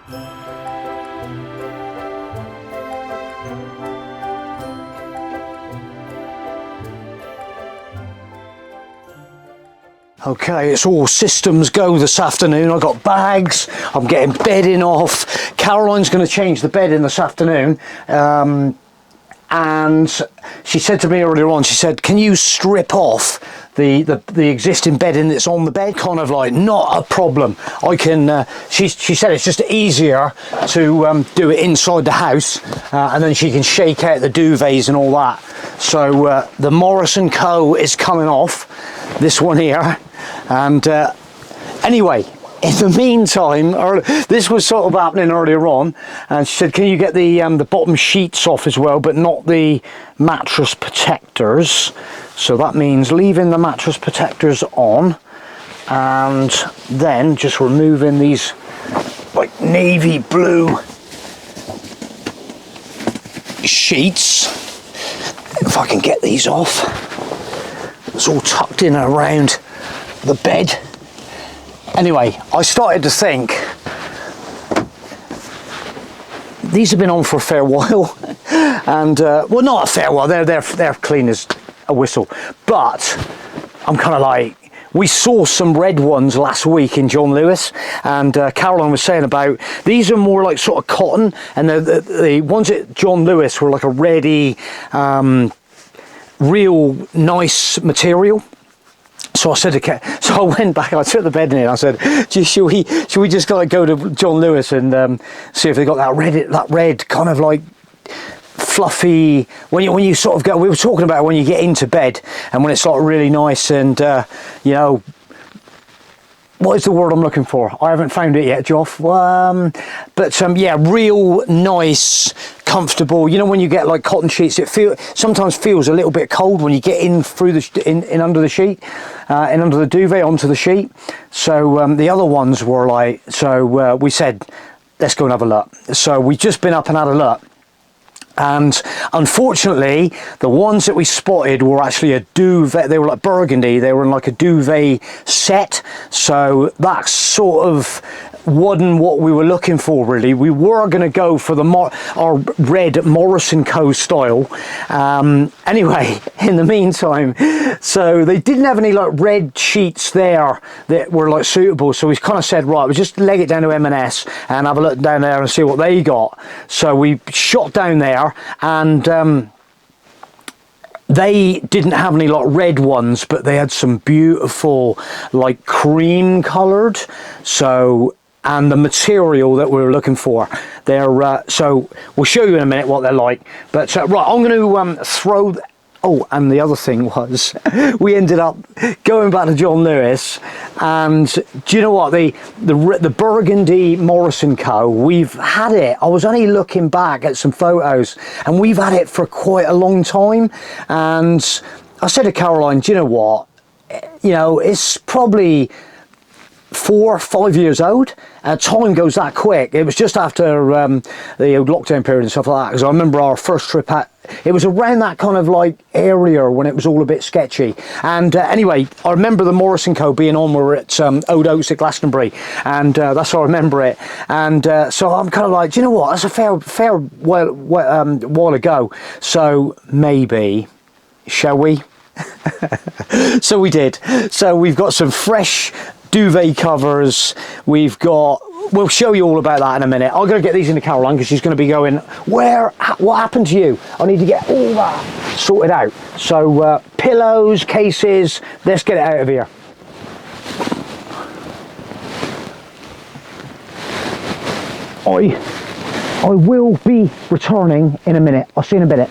Okay, it's all systems go this afternoon. I've got bags, I'm getting bedding off. Caroline's going to change the bedding this afternoon. And she said to me earlier on, she said, can you strip off the existing bedding that's on the bed? Kind of like, not a problem. I can, she said it's just easier to do it inside the house, and then she can shake out the duvets and all that. So the Morris & Co. is coming off, this one here. And anyway, in the meantime, this was sort of happening earlier on, and she said, can you get the bottom sheets off as well, but not the mattress protectors? So that means leaving the mattress protectors on, and then just removing these like navy blue sheets. If I can get these off. It's all tucked in around the bed. Anyway, I started to think these have been on for a fair while, and well, not a fair while. They're clean as a whistle. But I'm kind of like, we saw some red ones last week in John Lewis, and Caroline was saying about these are more like sort of cotton, and the ones at John Lewis were like a reddy, real nice material. So I said to so I went back, I took the bed in and I said, should we just go to John Lewis and see if they got that red kind of like fluffy, when you sort of go, we were talking about when you get into bed and when it's like really nice and you know, what is the word I'm looking for? I haven't found it yet, Jof. But yeah, real nice, comfortable. You know, when you get like cotton sheets, it sometimes feels a little bit cold when you get in through in under the sheet, in under the duvet onto the sheet. So the other ones were like, so we said, let's go and have a look. So we've just been up and had a look. And unfortunately, the ones that we spotted were actually a duvet. They were like burgundy. They were in like a duvet set. So that's sort of wasn't what we were looking for, really. We were going to go for our red Morris & Co. style. Anyway, in the meantime, so they didn't have any like red sheets there that were like suitable. So we kind of said, right, we'll just leg it down to M&S and have a look down there and see what they got. So we shot down there, and they didn't have any like red ones, but they had some beautiful like cream colored. So, and the material that we were looking for, they're so we'll show you in a minute what they're like. But right, I'm going to throw. Oh, and the other thing was, we ended up going back to John Lewis, and do you know what, the burgundy Morris & Co., we've had it, I was only looking back at some photos, and we've had it for quite a long time. And I said to Caroline, do you know what, you know, it's probably 4 or 5 years old. Time goes that quick. It was just after the old lockdown period and stuff like that, because I remember our first trip it was around that kind of like area when it was all a bit sketchy. And anyway, I remember the Morris & Co. being on, we were at Old Oaks at Glastonbury, and that's how I remember it. And so I'm kind of like, do you know what, that's a fair while ago, so maybe, shall we? So we did. So we've got some fresh duvet covers, we'll show you all about that in a minute. I'm going to get these into Caroline because she's going to be going, what happened to you? I need to get all that sorted out. So pillows, cases, let's get it out of here. I will be returning in a minute. I'll see you in a minute.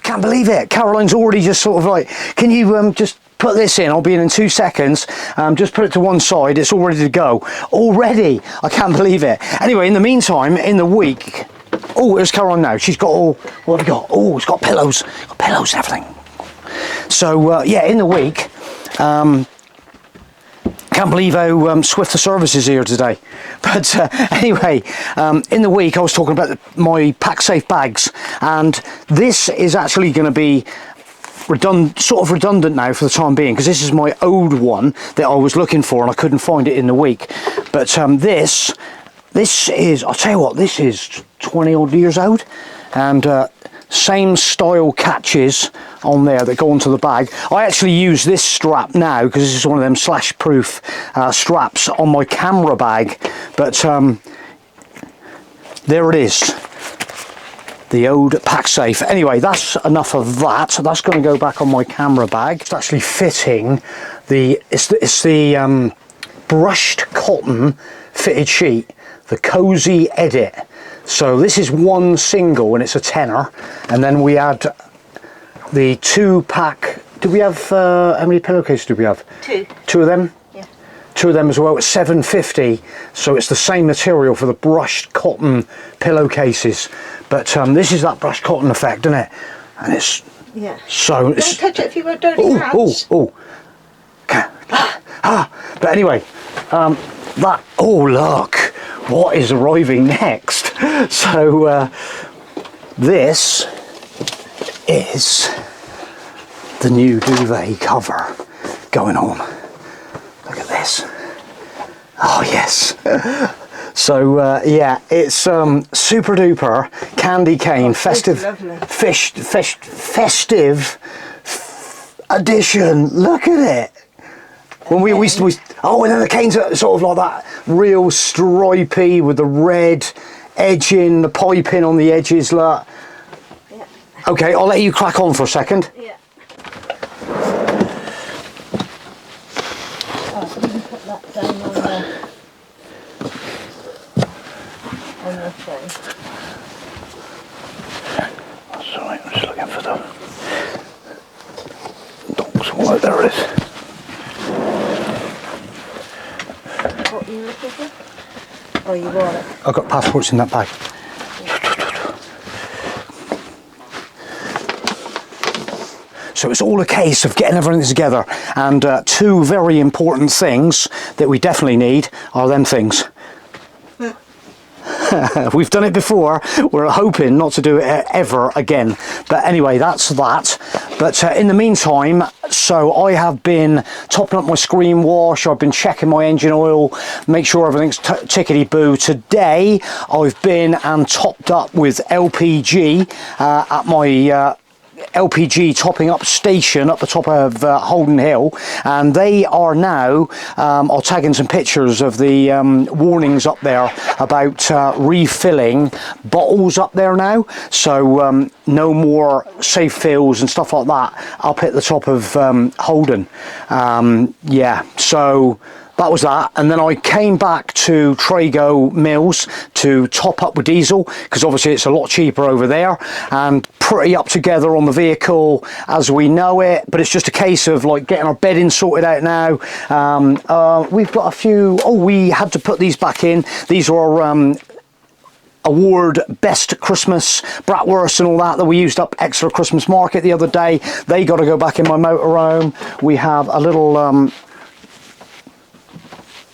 Can't believe it. Caroline's already just sort of like, can you just put this in? I'll be in 2 seconds. Just put it to one side. It's all ready to go. Already. I can't believe it. Anyway, in the meantime, in the week, oh, there's Caroline now. She's got all, what have we got? Oh, it's got pillows. Got pillows and everything. So, yeah, in the week, Caroline can't believe how swift the service is here today. But anyway, in the week I was talking about my pack safe bags, and this is actually going to be sort of redundant now for the time being, because this is my old one that I was looking for and I couldn't find it in the week. But this is, I'll tell you what, this is 20 odd years old, and same style catches on there that go onto the bag. I actually use this strap now because this is one of them slash proof straps on my camera bag. But there it is, the old pack safe. Anyway, that's enough of that. That's going to go back on my camera bag. It's actually fitting it's the brushed cotton fitted sheet, the Cozy Edit. So this is one single and it's a tenner, and then we add the 2-pack. Do we have how many pillowcases do we have? Two of them. Yeah, 2 of them as well. It's $7.50, so it's the same material for the brushed cotton pillowcases. But this is that brushed cotton effect, isn't it? And it's so. Don't touch it if you won't dirty your hands. But anyway, that. Oh look, what is arriving next? So this is the new duvet cover going on. Look at this. Oh yes. So yeah, it's super duper candy cane festive festive edition. Look at it. When we used to, oh, and then the canes are sort of like that real stripy with the red edging, the piping on the edges. Look. Yeah. Okay, I'll let you crack on for a second. Yeah. Oh, you can put that down on the thing. That's all right, I'm just looking for the dogs. Oh, there it is. What are you looking for? Oh, you want it? I've got passports in that bag. So it's all a case of getting everything together, and 2 very important things that we definitely need are them things. We've done it before, we're hoping not to do it ever again. But anyway, that's that. But in the meantime, so I have been topping up my screen wash, I've been checking my engine oil, make sure everything's tickety-boo. Today I've been and topped up with LPG at my LPG topping up station up the top of Holden Hill, and they are now I'll tag in some pictures of the warnings up there about refilling bottles up there now, so no more safe fills and stuff like that up at the top of Holden. Yeah, so that was that. And then I came back to Trago Mills to top up with diesel, because obviously it's a lot cheaper over there, and pretty up together on the vehicle as we know it. But it's just a case of like getting our bedding sorted out now. We've got a few, we had to put these back in. These are award best Christmas bratwurst and all that we used up extra Christmas market the other day. They got to go back in my motorhome. We have a little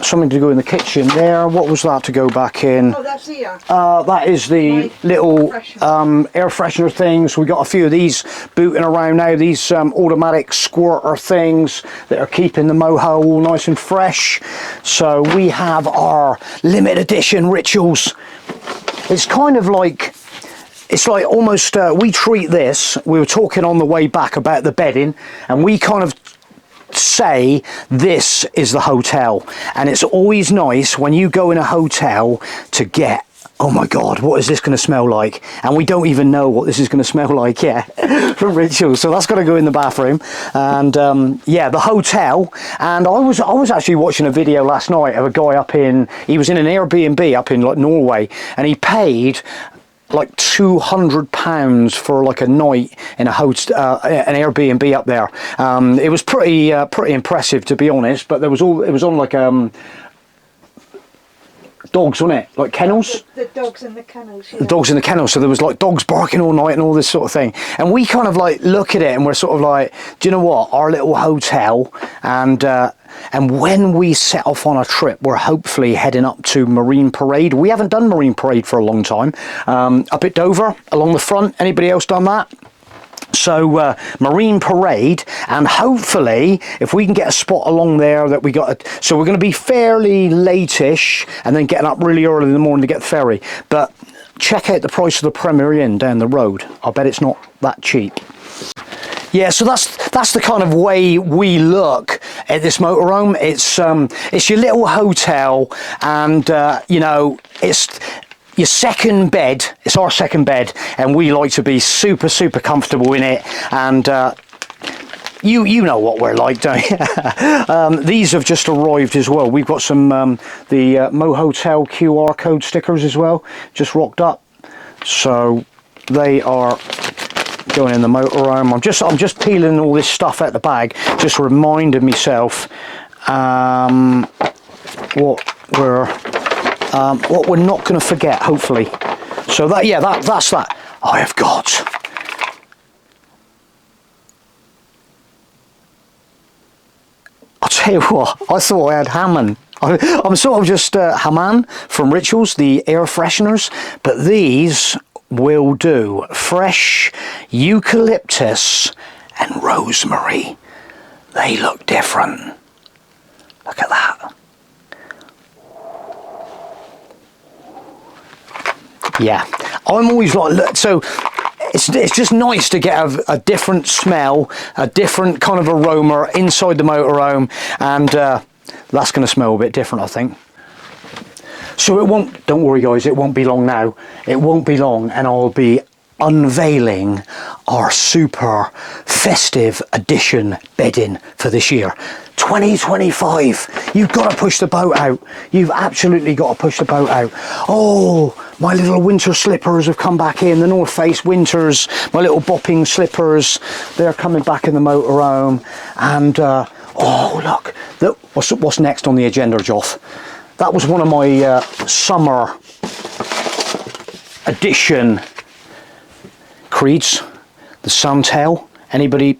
something to go in the kitchen there. What was that to go back in? Oh, that's here. That is the little air freshener things. We got a few of these booting around now, these automatic squirter things that are keeping the moho all nice and fresh. So we have our limited edition Rituals. It's kind of like, it's like almost, we treat this, we were talking on the way back about the bedding, and we kind of say this is the hotel. And it's always nice when you go in a hotel to get, oh my god, what is this going to smell like? And we don't even know what this is going to smell like yet from Rituals. So that's got to go in the bathroom. And yeah, the hotel. And I was actually watching a video last night of a guy up in, he was in an Airbnb up in like Norway, and he paid like £200 for like a night in a hotel, an Airbnb up there. It was pretty impressive, to be honest. But there was it was on like dogs, wasn't it? Like kennels? The dogs in the kennels, yeah. The dogs in the kennels, so there was like dogs barking all night and all this sort of thing. And we kind of like look at it and we're sort of like, do you know what? Our little hotel, and when we set off on a trip, we're hopefully heading up to Marine Parade. We haven't done Marine Parade for a long time. Up at Dover, along the front. Anybody else done that? So Marine Parade, and hopefully if we can get a spot along there that we got, so we're going to be fairly late-ish and then getting up really early in the morning to get the ferry. But check out the price of the Premier Inn down the road. I bet it's not that cheap. Yeah, so that's the kind of way we look at this motorhome. It's your little hotel, and you know, it's your second bed. It's our second bed, and we like to be super comfortable in it. And you know what we're like, don't you? These have just arrived as well. We've got some the Mo Hotel QR code stickers as well, just rocked up. So they are going in the motorhome. I'm just peeling all this stuff out the bag, just reminding myself what we're not going to forget, hopefully. So that's that. I have got I'll tell you what, I thought I had Hammond. I'm sort of just Hammond from Rituals, the air fresheners, but these will do. Fresh eucalyptus and rosemary. They look different. Look at that. Yeah, I'm always like, so it's just nice to get a different smell, a different kind of aroma inside the motorhome, and that's going to smell a bit different, I think. So it won't, don't worry guys, it won't be long now. It won't be long and I'll be unveiling our super festive edition bedding for this year. 2025. You've got to push the boat out. You've absolutely got to push the boat out. Oh, my little winter slippers have come back in. The North Face winters, my little bopping slippers, they're coming back in the motorhome. And oh look, what's next on the agenda, Jof? That was one of my summer edition Creeds, the Suntail. Anybody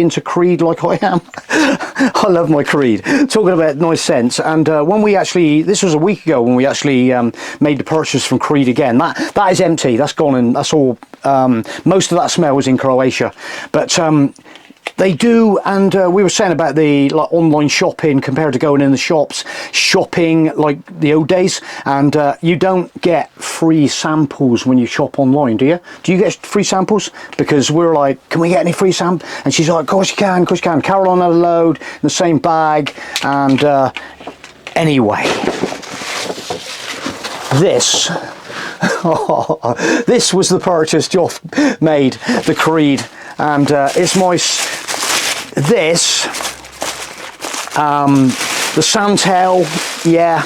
into Creed like I am? I love my Creed. Talking about nice scents, and when we actually, this was a week ago when we actually made the purchase from Creed again. That is empty. That's gone, and that's all. Most of that smell was in Croatia, but they do, and we were saying about the like online shopping compared to going in the shops, shopping like the old days, and you don't get free samples when you shop online, do you? Do you get free samples? Because we're like, can we get any free samples? And she's like, of course you can, of course you can. Caroline had a load in the same bag, and anyway, this this was the purchase Jof made, the Creed, and it's my this the Suntail. Yeah,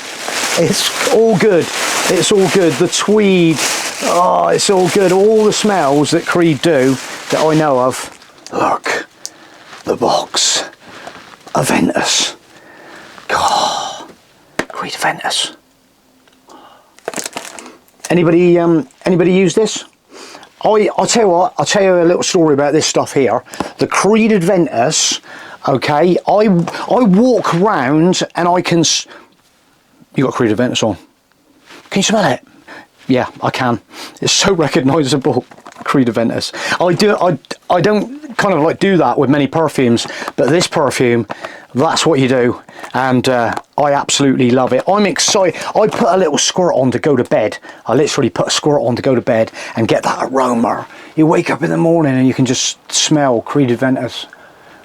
it's all good, it's all good. The tweed, oh, it's all good. All the smells that Creed do that I know of. Look, the box, Aventus. God, Creed Aventus. Anybody use this? I'll tell you what, I'll tell you a little story about this stuff here. The Creed Aventus, okay, I walk round and I can... You got Creed Aventus on. Can you smell it? Yeah, I can. It's so recognisable, Creed Aventus. I don't kind of like do that with many perfumes, but this perfume, that's what you do, and I absolutely love it. I'm excited. I put a little squirt on to go to bed. I literally put a squirt on to go to bed and get that aroma. You wake up in the morning and you can just smell Creed Aventus.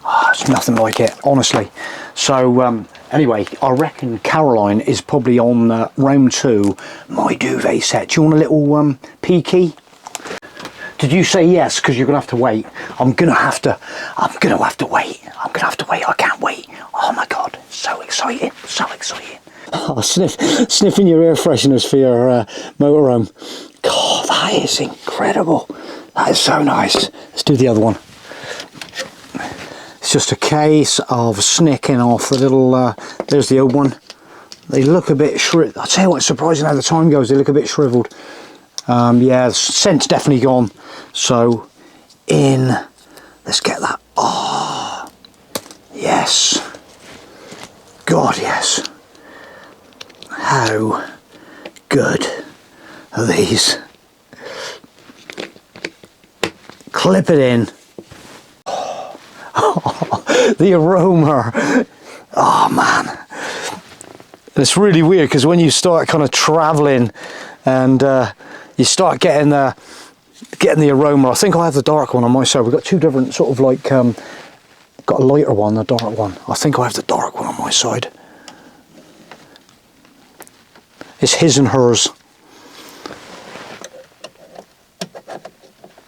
Oh, it's nothing like it, honestly. So anyway, I reckon Caroline is probably on round 2, my duvet set. Do you want a little peeky? Did you say yes? Because you're gonna have to wait. I'm gonna have to wait. I can't wait. Oh my god, so exciting, so exciting. Oh, sniffing your air fresheners for your motorhome. God, that is incredible. That is so nice. Let's do the other one. It's just a case of snicking off the little, there's the old one. They look a bit shriveled. I'll tell you what, it's surprising how the time goes. They look a bit shriveled. Yeah, the scent's definitely gone. So, let's get that. Oh, yes. God, yes. How good are these? Clip it in. Oh, the aroma. Oh man. It's really weird because when you start kind of traveling and you start getting the aroma. I think I have the dark one on my side. We've got two different sort of like got a lighter one, a dark one. I think I have the dark one on my side. It's his and hers.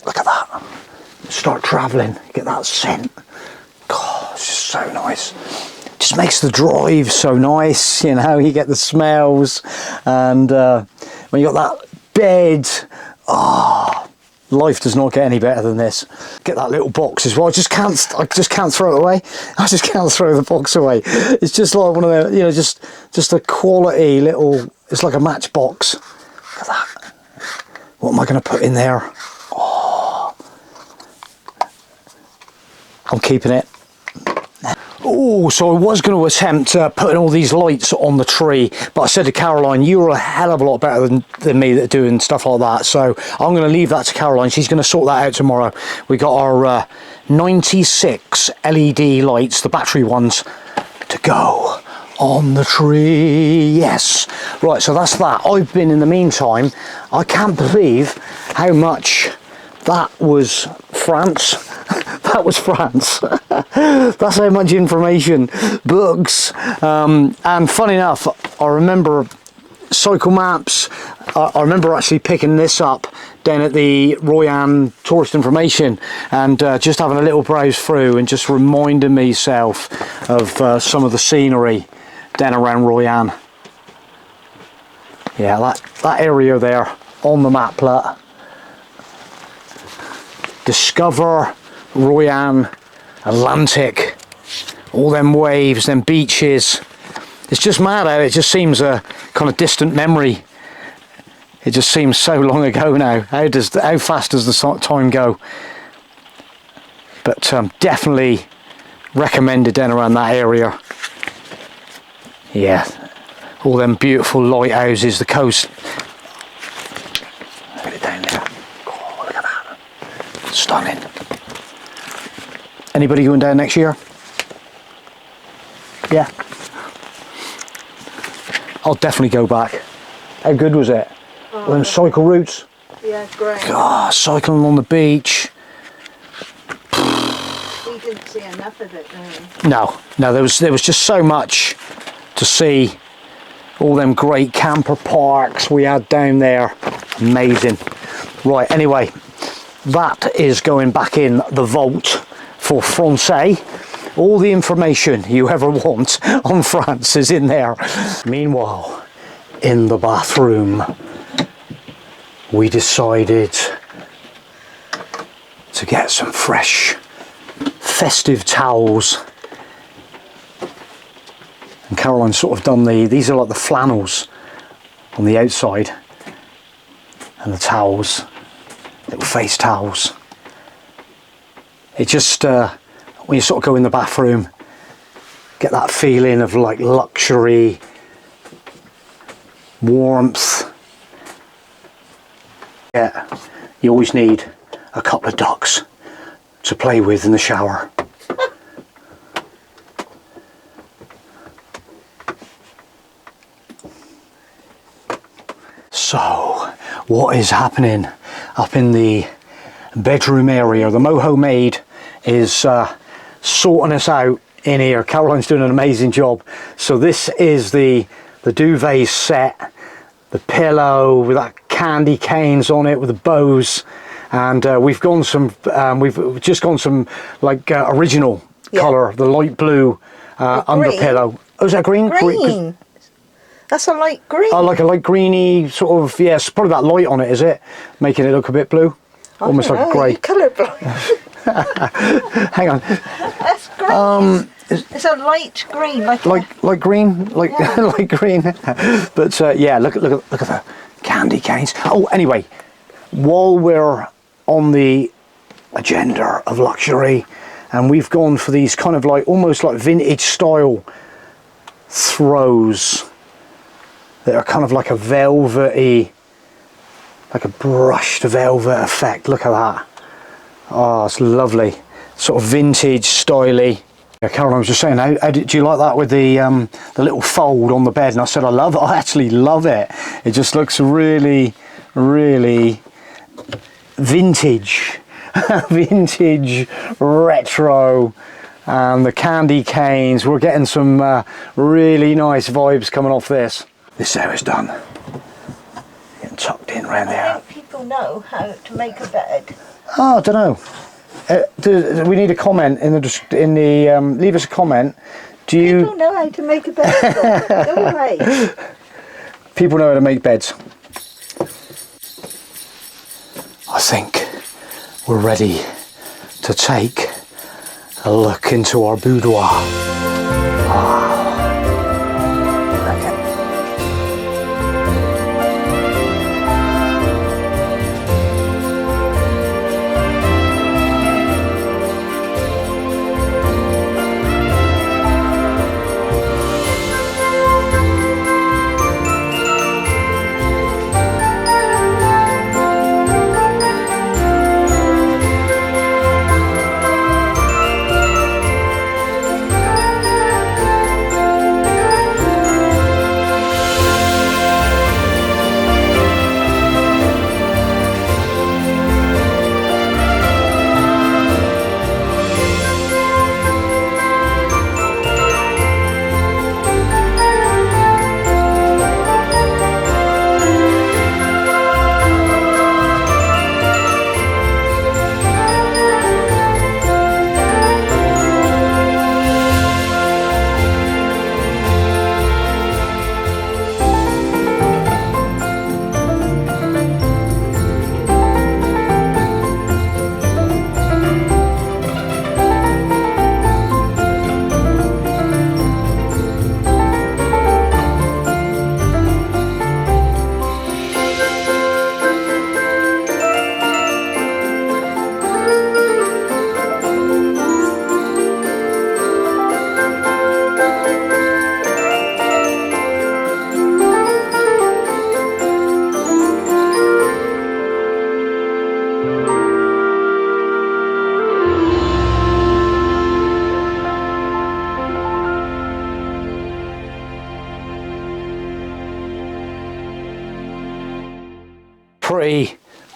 Look at that. Start traveling, get that scent. God, it's just so nice. Just makes the drive so nice, you know, you get the smells, and when you got that bed, life does not get any better than this. Get that little box as well. I just can't throw it away. I just can't throw the box away. It's just like one of the, you know, just a quality little, it's like a matchbox. Look at that. What am I going to put in there? Oh, I'm keeping it. Oh, so I was going to attempt putting all these lights on the tree, but I said to Caroline, you're a hell of a lot better than me at doing stuff like that, so I'm going to leave that to Caroline. She's going to sort that out tomorrow. We got our 96 LED lights, the battery ones, to go on the tree. Yes. Right, so that's that. I've been, in the meantime, I can't believe how much that was France. That was France. That's how much information, books, and funny enough, I remember cycle maps. I remember actually picking this up down at the Royan Tourist Information and just having a little browse through and just reminding myself of some of the scenery down around Royan. Yeah, that area there on the maplet. Discover Royan, Atlantic, all them waves, them beaches. It's just mad how it just seems a kind of distant memory. It just seems so long ago now. How fast does the time go? But definitely recommended down around that area. Yeah, all them beautiful lighthouses, the coast. Look at it down there. Oh, look at that. Stunning. Anybody going down next year? Yeah. I'll definitely go back. How good was it? Oh, them cycle routes? Yeah, great. God, cycling on the beach. We didn't see enough of it, really. No, there was just so much to see. All them great camper parks we had down there. Amazing. Right, anyway, that is going back in the vault for Francais. All the information you ever want on France is in there. Meanwhile, in the bathroom, we decided to get some fresh festive towels. And Caroline's sort of done these are like the flannels on the outside, and the towels, little face towels. It just, when you sort of go in the bathroom, get that feeling of like luxury, warmth. Yeah, you always need a couple of ducks to play with in the shower. So, what is happening up in the bedroom area? The moho maid is sorting us out in here. Caroline's doing an amazing job. So this is the duvet set, the pillow with that candy canes on it with the bows, and we've just gone some like original colour, the light blue under pillow. Oh, is that green? Green. That's a light green. Oh, like a light greeny sort of, yes, probably that light on it, is it? Making it look a bit blue? Almost like grey. Colourblind. Hang on. That's great. It's a light green, like green, yeah. like green. But yeah, look at the candy canes. Oh, anyway, while we're on the agenda of luxury, and we've gone for these kind of like almost like vintage style throws that are kind of like a velvety, like a brushed velvet effect. Look at that. Oh, it's lovely, sort of vintage styly. Yeah, Carol, I was just saying, how did you like that with the little fold on the bed? And I said, I actually love it. It just looks really, really vintage, vintage, retro. And the candy canes, we're getting some really nice vibes coming off this. This is how it's done. Getting tucked in around there. I think people know how to make a bed. Oh, I don't know. We need a comment in the leave us a comment. Do you? People know how to make a bed. Go away. People know how to make beds. I think we're ready to take a look into our boudoir.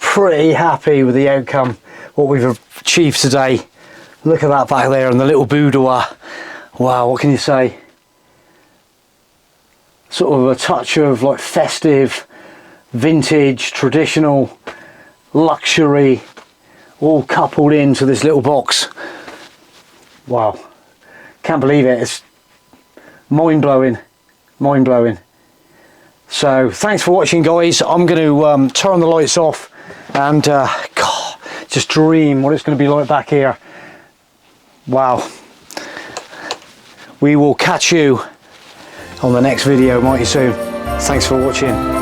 Pretty happy with the outcome, what we've achieved today. Look at that back there and the little boudoir. Wow, what can you say? Sort of a touch of like festive, vintage, traditional, luxury, all coupled into this little box. Wow, can't believe it. It's mind-blowing, mind-blowing. So thanks for watching, guys. I'm going to turn the lights off and God, just dream what it's going to be like back here. Wow. We will catch you on the next video mighty soon. Thanks for watching.